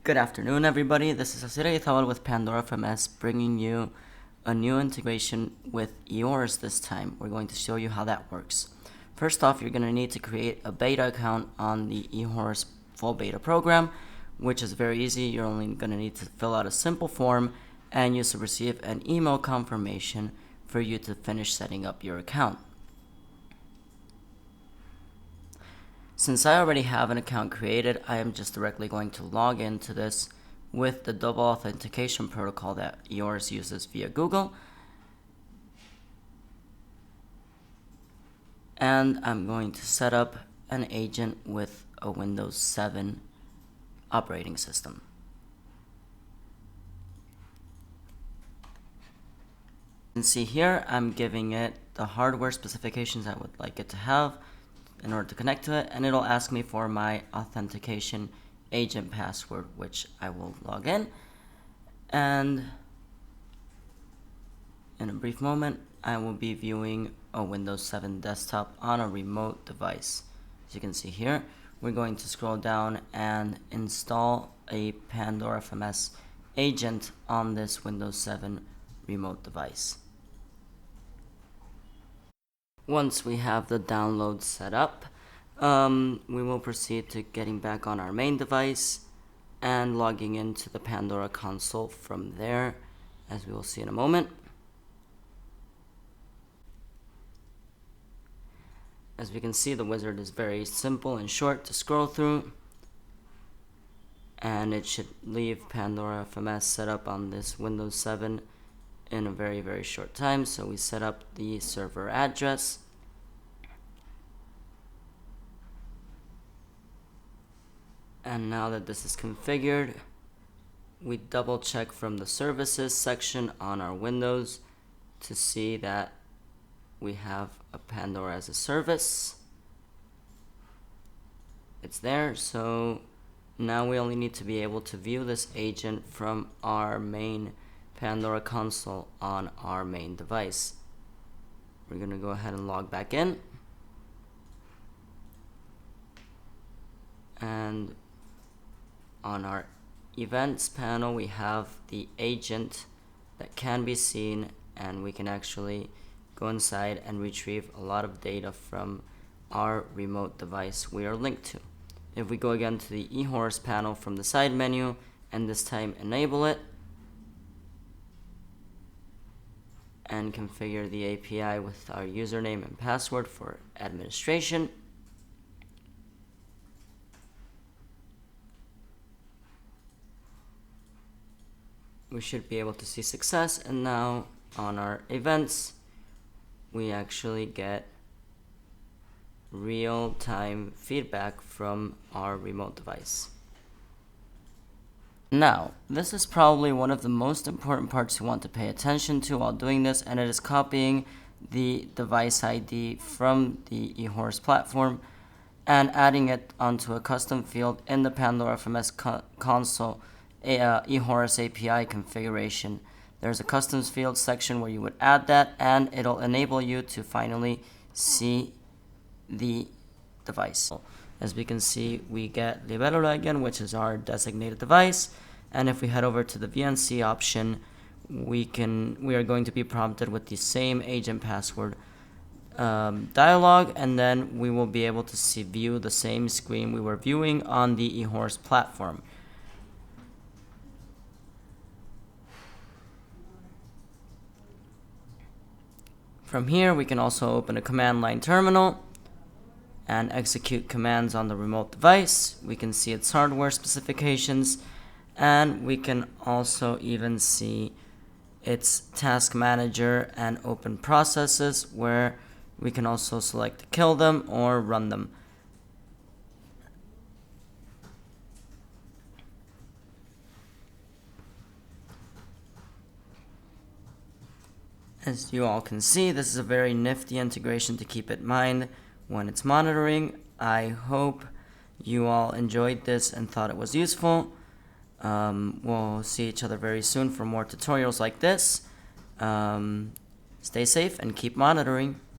Good afternoon, everybody. This is Asira Ithawal with Pandora FMS, bringing you a new integration with eHorus this time. We're going to show you how that works. First off, you're going to need to create a beta account on the eHorus full beta program, which is very easy. You're only going to need to fill out a simple form, and you should receive an email confirmation for you to finish setting up your account. Since I already have an account created, I am just directly going to log into this with the double authentication protocol that eHorus uses via Google. And I'm going to set up an agent with a Windows 7 operating system. You can see here I'm giving it the hardware specifications I would like it to have in order to connect to it, and it'll ask me for my authentication agent password, which I will log in, and in a brief moment I will be viewing a Windows 7 desktop on a remote device. As you can see here, we're going to scroll down and install a Pandora FMS agent on this Windows 7 remote device. Once we have the download set up, we will proceed to getting back on our main device and logging into the Pandora console from there, as we will see in a moment. As we can see, the wizard is very simple and short to scroll through, and it should leave Pandora FMS set up on this Windows 7 in a very short time. So we set up the server address, and now that this is configured, we double check from the services section on our Windows to see that we have a Pandora as a service. It's there, so now we only need to be able to view this agent from our main Pandora console on our main device. We're going to go ahead and log back in, and on our events panel we have the agent that can be seen, and we can actually go inside and retrieve a lot of data from our remote device we are linked to. If we go again to the eHorus panel from the side menu and this time enable it and configure the API with our username and password for administration, we should be able to see success. And now on our events we actually get real-time feedback from our remote device. Now, this is probably one of the most important parts you want to pay attention to while doing this, and it is copying the device ID from the eHorus platform and adding it onto a custom field in the Pandora FMS console eHorus API configuration. There's a customs field section where you would add that, and it'll enable you to finally see the device. As we can see, we get Libellula again, which is our designated device, and if we head over to the VNC option, we are going to be prompted with the same agent password dialog, and then we will be able to view the same screen we were viewing on the eHorus platform. From here, we can also open a command line terminal and execute commands on the remote device. We can see its hardware specifications, and we can also even see its task manager and open processes, where we can also select to kill them or run them. As you all can see, this is a very nifty integration to keep in mind when it's monitoring. I hope you all enjoyed this and thought it was useful. We'll see each other very soon for more tutorials like this. Stay safe and keep monitoring.